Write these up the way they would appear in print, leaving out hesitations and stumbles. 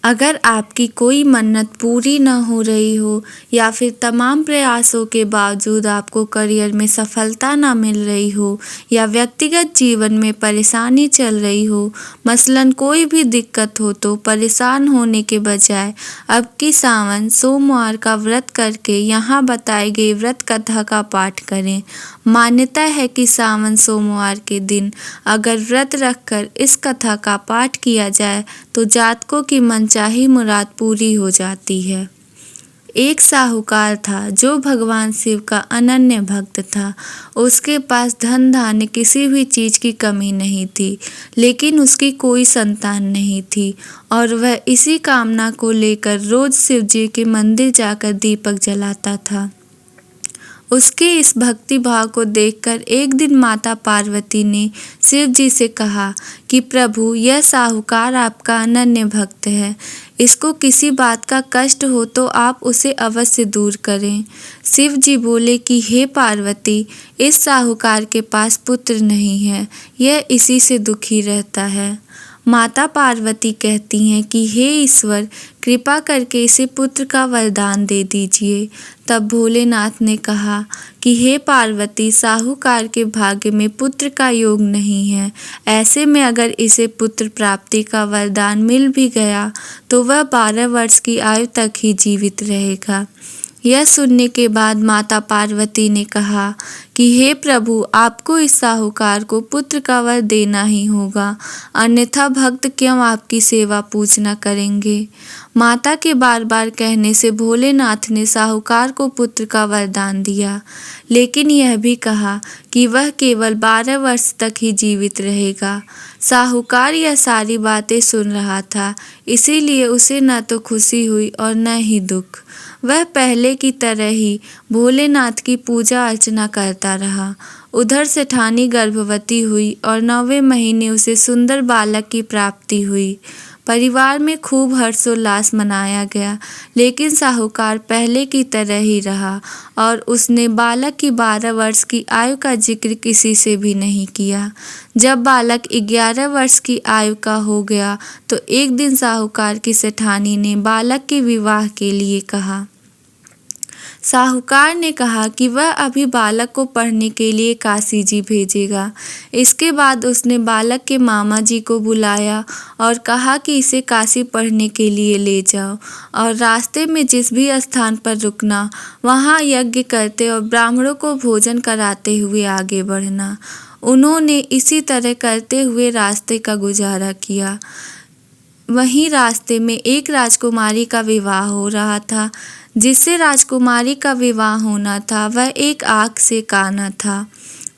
अगर आपकी कोई मन्नत पूरी न हो रही हो या फिर तमाम प्रयासों के बावजूद आपको करियर में सफलता ना मिल रही हो या व्यक्तिगत जीवन में परेशानी चल रही हो, मसलन कोई भी दिक्कत हो, तो परेशान होने के बजाय अब की सावन सोमवार का व्रत करके यहाँ बताई गई व्रत कथा का पाठ करें। मान्यता है कि सावन सोमवार के दिन अगर व्रत रखकर इस कथा का पाठ किया जाए तो जातकों की मनचाही मुराद पूरी हो जाती है। एक साहूकार था जो भगवान शिव का अनन्य भक्त था। उसके पास धन धान्य किसी भी चीज की कमी नहीं थी, लेकिन उसकी कोई संतान नहीं थी और वह इसी कामना को लेकर रोज शिव जी के मंदिर जाकर दीपक जलाता था। उसके इस भक्ति भाव को देखकर एक दिन माता पार्वती ने शिव जी से कहा कि प्रभु, यह साहूकार आपका अनन्य भक्त है, इसको किसी बात का कष्ट हो तो आप उसे अवश्य दूर करें। शिव जी बोले कि हे पार्वती, इस साहूकार के पास पुत्र नहीं है, यह इसी से दुखी रहता है। माता पार्वती कहती हैं कि हे ईश्वर, कृपा करके इसे पुत्र का वरदान दे दीजिए। तब भोलेनाथ ने कहा कि हे पार्वती, साहूकार के भाग्य में पुत्र का योग नहीं है। ऐसे में अगर इसे पुत्र प्राप्ति का वरदान मिल भी गया तो वह 12 वर्ष की आयु तक ही जीवित रहेगा। यह सुनने के बाद माता पार्वती ने कहा कि हे प्रभु, आपको इस साहूकार को पुत्र का वर देना ही होगा, अन्यथा भक्त क्यों आपकी सेवा पूजना करेंगे। माता के बार बार कहने से भोलेनाथ ने साहूकार को पुत्र का वरदान दिया, लेकिन यह भी कहा कि वह केवल 12 वर्ष तक ही जीवित रहेगा। साहूकार यह सारी बातें सुन रहा था, इसीलिए उसे न तो खुशी हुई और न ही दुख। वह पहले की तरह ही भोलेनाथ की पूजा अर्चना करता रहा। उधर सेठानी गर्भवती हुई और 9वें महीने उसे सुंदर बालक की प्राप्ति हुई। परिवार में खूब हर्षोल्लास मनाया गया, लेकिन साहूकार पहले की तरह ही रहा और उसने बालक की 12 वर्ष की आयु का जिक्र किसी से भी नहीं किया। जब बालक 11 वर्ष की आयु का हो गया तो एक दिन साहूकार की सेठानी ने बालक के विवाह के लिए कहा। साहूकार ने कहा कि वह अभी बालक को पढ़ने के लिए काशी जी भेजेगा। इसके बाद उसने बालक के मामा जी को बुलाया और कहा कि इसे काशी पढ़ने के लिए ले जाओ और रास्ते में जिस भी स्थान पर रुकना, वहाँ यज्ञ करते और ब्राह्मणों को भोजन कराते हुए आगे बढ़ना। उन्होंने इसी तरह करते हुए रास्ते का गुजारा किया। वहीं रास्ते में एक राजकुमारी का विवाह हो रहा था। जिससे राजकुमारी का विवाह होना था वह एक आँख से काना था।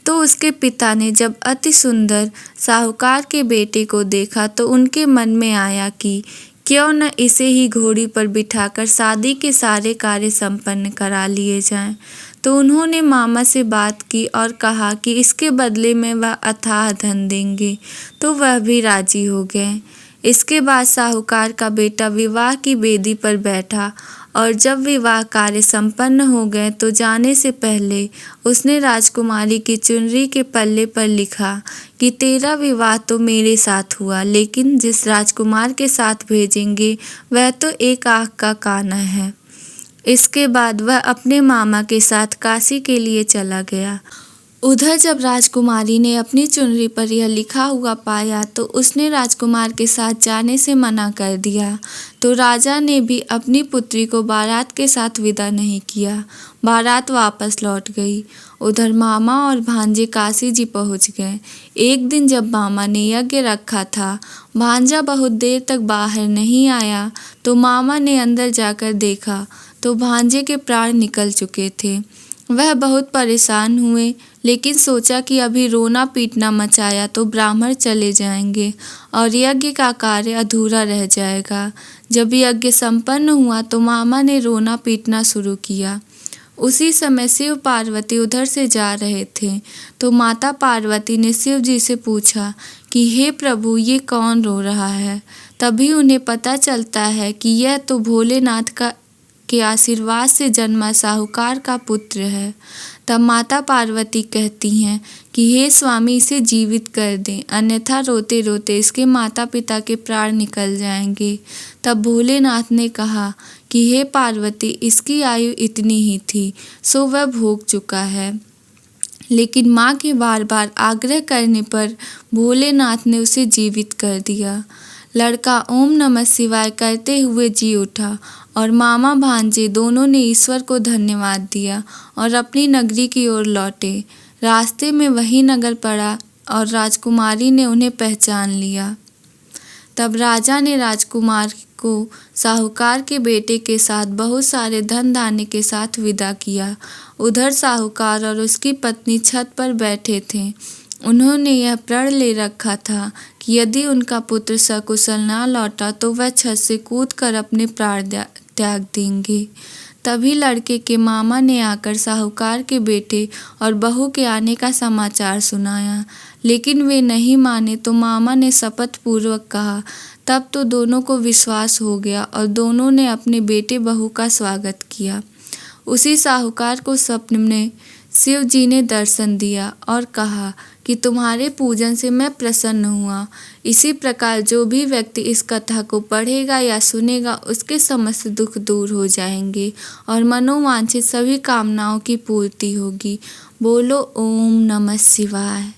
तो उसके पिता ने जब अति सुंदर साहूकार के बेटे को देखा तो उनके मन में आया कि क्यों न इसे ही घोड़ी पर बिठाकर शादी के सारे कार्य संपन्न करा लिए जाएं। तो उन्होंने मामा से बात की और कहा कि इसके बदले में वह अथाह धन देंगे, तो वह भी राजी हो गए। इसके बाद साहूकार का बेटा विवाह की बेदी पर बैठा और जब विवाह कार्य संपन्न हो गए तो जाने से पहले उसने राजकुमारी की चुनरी के पल्ले पर लिखा कि तेरा विवाह तो मेरे साथ हुआ, लेकिन जिस राजकुमार के साथ भेजेंगे वह तो एक आँख का काना है। इसके बाद वह अपने मामा के साथ काशी के लिए चला गया। उधर जब राजकुमारी ने अपनी चुनरी पर यह लिखा हुआ पाया तो उसने राजकुमार के साथ जाने से मना कर दिया। तो राजा ने भी अपनी पुत्री को बारात के साथ विदा नहीं किया। बारात वापस लौट गई। उधर मामा और भांजे काशी जी पहुंच गए। एक दिन जब मामा ने यज्ञ रखा था, भांजा बहुत देर तक बाहर नहीं आया तो मामा ने अंदर जाकर देखा तो भांजे के प्राण निकल चुके थे। वह बहुत परेशान हुए, लेकिन सोचा कि अभी रोना पीटना मचाया तो ब्राह्मण चले जाएंगे और यज्ञ का कार्य अधूरा रह जाएगा। जब यज्ञ संपन्न हुआ तो मामा ने रोना पीटना शुरू किया। उसी समय शिव पार्वती उधर से जा रहे थे तो माता पार्वती ने शिव जी से पूछा कि हे प्रभु, ये कौन रो रहा है। तभी उन्हें पता चलता है कि यह तो भोलेनाथ का के आशीर्वाद से जन्मा साहूकार का पुत्र है। तब माता पार्वती कहती हैं कि हे स्वामी, इसे जीवित कर दें, अन्यथा रोते रोते इसके माता पिता के प्राण निकल जाएंगे। तब भोलेनाथ ने कहा कि हे पार्वती, इसकी आयु इतनी ही थी, सो वह भोग चुका है। लेकिन माँ के बार बार आग्रह करने पर भोलेनाथ ने उसे जीवित कर दिया। लड़का ओम नमः शिवाय करते हुए जी उठा और मामा भांजे दोनों ने ईश्वर को धन्यवाद दिया और अपनी नगरी की ओर लौटे। रास्ते में वही नगर पड़ा और राजकुमारी ने उन्हें पहचान लिया। तब राजा ने राजकुमार को साहूकार के बेटे के साथ बहुत सारे धन धान्य के साथ विदा किया। उधर साहूकार और उसकी पत्नी छत पर बैठे थे। उन्होंने यह प्रण ले रखा था कि यदि उनका पुत्र सकुशल ना लौटा तो वह छत से कूदकर अपने प्राण त्याग देंगे। तभी लड़के के मामा ने आकर साहूकार के बेटे और बहू के आने का समाचार सुनाया, लेकिन वे नहीं माने तो मामा ने शपथ पूर्वक कहा। तब तो दोनों को विश्वास हो गया और दोनों ने अपने बेटे बहू का स्वागत किया। उसी साहूकार को स्वप्न में शिव जी ने दर्शन दिया और कहा कि तुम्हारे पूजन से मैं प्रसन्न हुआ। इसी प्रकार जो भी व्यक्ति इस कथा को पढ़ेगा या सुनेगा उसके समस्त दुख दूर हो जाएंगे और मनोवांछित सभी कामनाओं की पूर्ति होगी। बोलो ओम नमः शिवाय।